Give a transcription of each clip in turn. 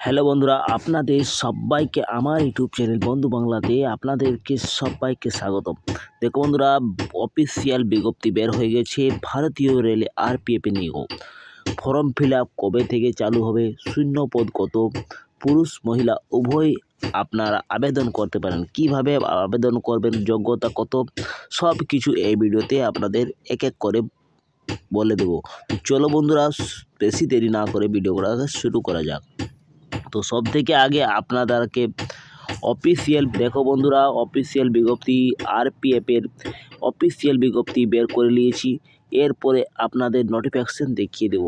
Hello বন্ধুরা, আপনাদের সবাইকে আমার ইউটিউব চ্যানেল বন্ধু বাংলাতে আপনাদেরকে সবাইকে স্বাগতম। দেখো বন্ধুরা, অফিসিয়াল বিজ্ঞপ্তি বের হয়ে গেছে ভারতীয় রেলে আরপিএফ নিয়োগ। ফর্ম ফিল আপ কবে থেকে চালু হবে, শূন্য পদ কত, পুরুষ মহিলা উভয় আপনারা আবেদন করতে পারেন। কিভাবে আবেদন করবেন, যোগ্যতা কত, সব কিছু এই ভিডিওতে আপনাদের এক এক করে বলে দেবো। চলো বন্ধুরা, বেশি দেরি না করে ভিডিও করা শুরু করা যাক। তো সব থেকে আগে আপনাদেরকে অফিসিয়াল দেখো বন্ধুরা, অফিসিয়াল বিজ্ঞপ্তি আরপিএফের অফিসিয়াল বিজ্ঞপ্তি বের করে নিয়েছি। এরপরে আপনাদের নোটিফিকেশন দেখিয়ে দেব।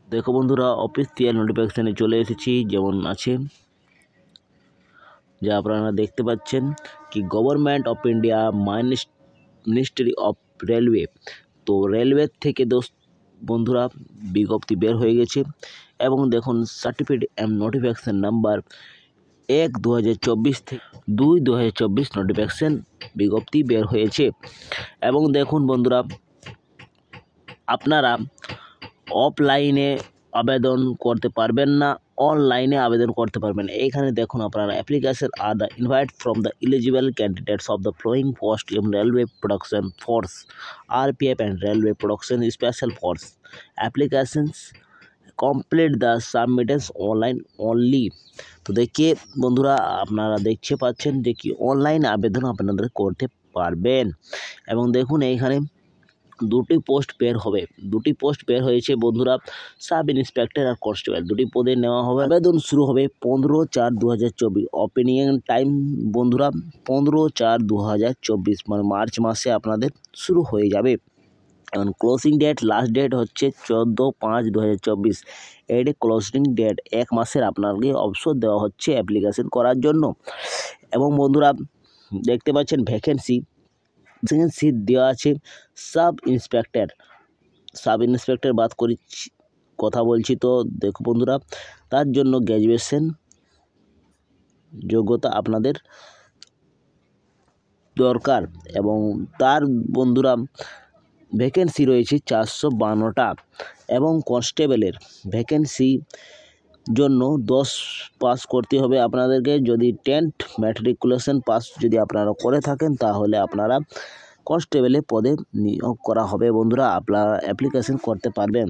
দেখো বন্ধুরা, অফিসিয়াল নোটিফিকেশানে চলে এসেছি। যেমন আছে, যা আপনারা দেখতে পাচ্ছেন কি government of India ministry of railway. তো রেলওয়ে থেকে বন্ধুরা বিজ্ঞপ্তি বের হয়ে গেছে। এবং দেখুন, সার্টিফিকেট অ্যান্ড নোটিফিকেশান নাম্বার 1/2024 থেকে 2/2024 নোটিফিকেশান বিজ্ঞপ্তি বের হয়েছে। এবং দেখুন বন্ধুরা, আপনারা অফলাইনে আবেদন করতে পারবেন না, অনলাইনে আবেদন করতে পারবেন। এইখানে দেখুন, আপনারা application are the invite from the eligible candidates of the following post in railway production force RPF and railway production special force applications complete the submittance online only. তো দেখে বন্ধুরা, আপনারা দেখতে পাচ্ছেন যে কি অনলাইন আবেদন আপনাদের করতে পারবেন। এবং দেখুন, এইখানে দুটি পোস্ট বের হয়েছে বন্ধুরা, সাব ইন্সপেক্টর আর কনস্টেবল, দুটি পদে নেওয়া হবে। আবেদন শুরু হবে 15/4/2024। ওপেনিং টাইম বন্ধুরা 15/4/2024, মানে মার্চ মাসে আপনাদের শুরু হয়ে যাবে। এবং ক্লোজিং ডেট, লাস্ট ডেট হচ্ছে 14/5/2024। এটি ক্লোজিং ডেট, এক মাসের আপনাকে অবসর দেওয়া হচ্ছে অ্যাপ্লিকেশন করার জন্য। এবং বন্ধুরা দেখতে পাচ্ছেন ভ্যাকেন্সি দেওয়া আছে সাব ইন্সপেক্টর কথা বলছি। তো দেখো বন্ধুরা, তার জন্য গ্র্যাজুয়েশন যোগ্যতা আপনাদের দরকার। এবং তার বন্ধুরা ভ্যাকেন্সি রয়েছে 452টা। এবং কনস্টেবলের ভ্যাকেন্সি জন্য 10 পাস করতে হবে আপনাদেরকে। যদি 10th ম্যাট্রিকুলেশন পাস যদি আপনারা করে থাকেন, তাহলে আপনারা কনস্টেবলের পদে নিয়োগ করা হবে বন্ধুরা, আপনারা অ্যাপ্লিকেশন করতে পারবেন।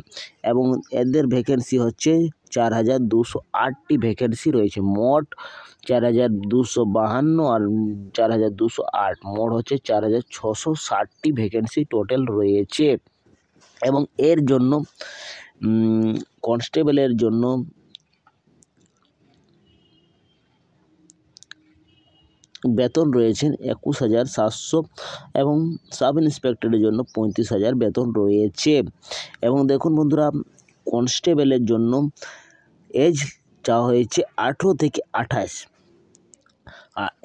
এবং এদের ভ্যাকেন্সি হচ্ছে 4208টি ভ্যাকেন্সি রয়েছে। মোট 4252 আর 4208, মোট হচ্ছে 4660টি ভ্যাকেন্সি টোটাল রয়েছে। এবং এর জন্য কনস্টেবলের জন্য বেতন রয়েছেন 21,700 এবং সাব ইন্সপেক্টরের জন্য 35,000 বেতন রয়েছে। এবং দেখুন বন্ধুরা, কনস্টেবলের জন্য এজ চাওয়া হয়েছে 18 থেকে 28।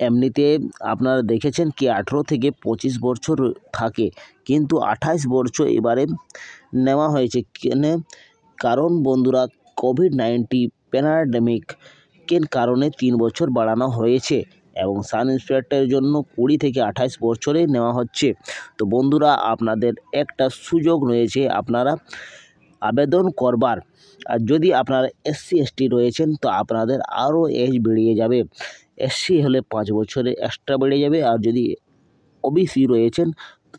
এমনিতে আপনারা দেখেছেন কি 18 থেকে 25 বছর থাকে, কিন্তু 28 বছর এবারে নেওয়া হয়েছে। কারণ বন্ধুরা, কোভিড-19 প্যান্ডেমিক কারণে 3 বছর বাড়ানো হয়েছে। এবং সাব ইন্সপেক্টরের জন্য 20 থেকে 28 বছরে নেওয়া হচ্ছে। তো বন্ধুরা, আপনাদের একটা সুযোগ রয়েছে আপনারা আবেদন করবার। আর যদি আপনারা SC ST রয়েছেন, তো আপনাদের আরও এজ বেরিয়ে যাবে। SC হলে 5 বছরে এক্সট্রা বেড়ে যাবে। আর যদি OBC রয়েছেন,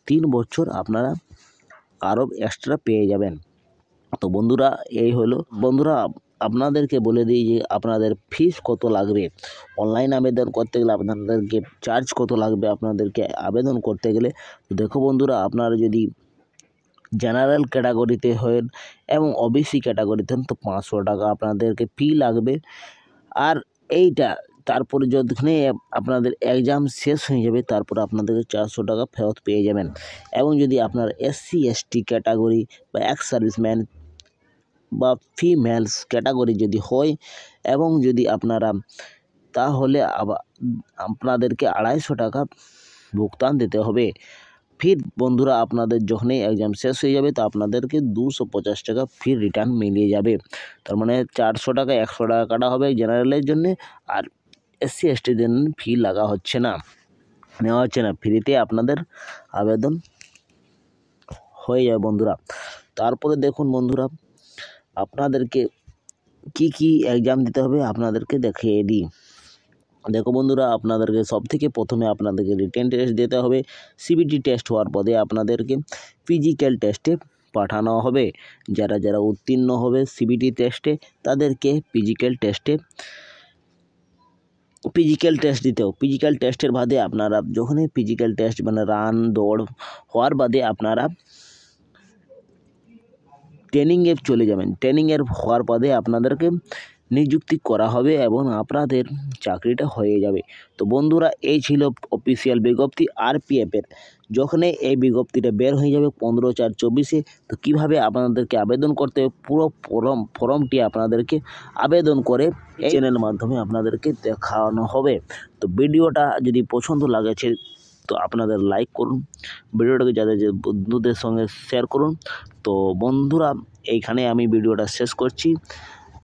3 বছর আপনারা আরও এক্সট্রা পেয়ে যাবেন। তো বন্ধুরা, এই হলো বন্ধুরা, আপনাদেরকে বলে দিই যে আপনাদের ফিস কত লাগবে। অনলাইন আবেদন করতে গেলে আপনাদেরকে চার্জ কত লাগবে আপনাদেরকে আবেদন করতে গেলে। তো দেখো বন্ধুরা, আপনারা যদি জেনারেল ক্যাটাগরিতে হন এবং OBC ক্যাটাগরিতে হন, তো 500 টাকা আপনাদেরকে ফি লাগবে। আর এইটা তারপরে যতক্ষণে আপনাদের এক্সাম শেষ হয়ে যাবে, তারপর আপনাদেরকে 400 টাকা ফেরত পেয়ে যাবেন। এবং যদি আপনার SC ST ক্যাটাগরি বা এক্স সার্ভিসম্যান বা ফিমেলস ক্যাটাগরি যদি হয়, এবং যদি আপনারা, তাহলে আপনাদেরকে 250 টাকা ভুগতান দিতে হবে। ফির বন্ধুরা, আপনাদের যখনই এক্সাম শেষ হয়ে যাবে, তো আপনাদেরকে 250 টাকা ফির রিটার্ন মিলিয়ে যাবে। তার মানে 400 টাকা 100 টাকা কাটা হবে জেনারেলের জন্যে। আর SC STর জন্য ফি নেওয়া হচ্ছে না, ফ্রিতে আপনাদের আবেদন হয়ে যাবে বন্ধুরা। তারপরে দেখুন বন্ধুরা, আপনাদেরকে কি কি এক্সাম দিতে হবে আপনাদেরকে দেখিয়ে দিই। দেখো বন্ধুরা, আপনাদেরকে সবথেকে প্রথমে আপনাদেরকে রিটেন টেস্ট দিতে হবে। সিবিটি টেস্ট হওয়ার পরে আপনাদেরকে ফিজিক্যাল টেস্টে পাঠানো হবে। যারা যারা উত্তীর্ণ হবে সিবিটি টেস্টে তাদেরকে ফিজিক্যাল টেস্ট দিতে হবে। ফিজিক্যাল টেস্টের বাদে আপনারা যখনই ফিজিক্যাল টেস্ট মানে রান দৌড় হওয়ার বাদে আপনারা ট্রেনিংয়ে চলে যাবেন। ট্রেনিংয়ের হওয়ার পরে আপনাদেরকে নিযুক্তি করা হবে এবং আপনাদের চাকরিটা হয়ে যাবে। তো বন্ধুরা, এই ছিল অফিসিয়াল বিজ্ঞপ্তি আরপিএফের। যখনই এই বিজ্ঞপ্তিটা বের হয়ে যাবে 15/4/24, তো কীভাবে আপনাদেরকে আবেদন করতে হবে পুরো ফর্মটি আপনাদেরকে আবেদন করে এই চ্যানেলের মাধ্যমে আপনাদেরকে দেখানো হবে। তো ভিডিওটা যদি পছন্দ লাগেছে তো আপনাদের লাইক করুন, ভিডিওটাকে যাদের বন্ধুদের সঙ্গে শেয়ার করুন। তো বন্ধুরা, এইখানে আমি ভিডিওটা শেষ করছি।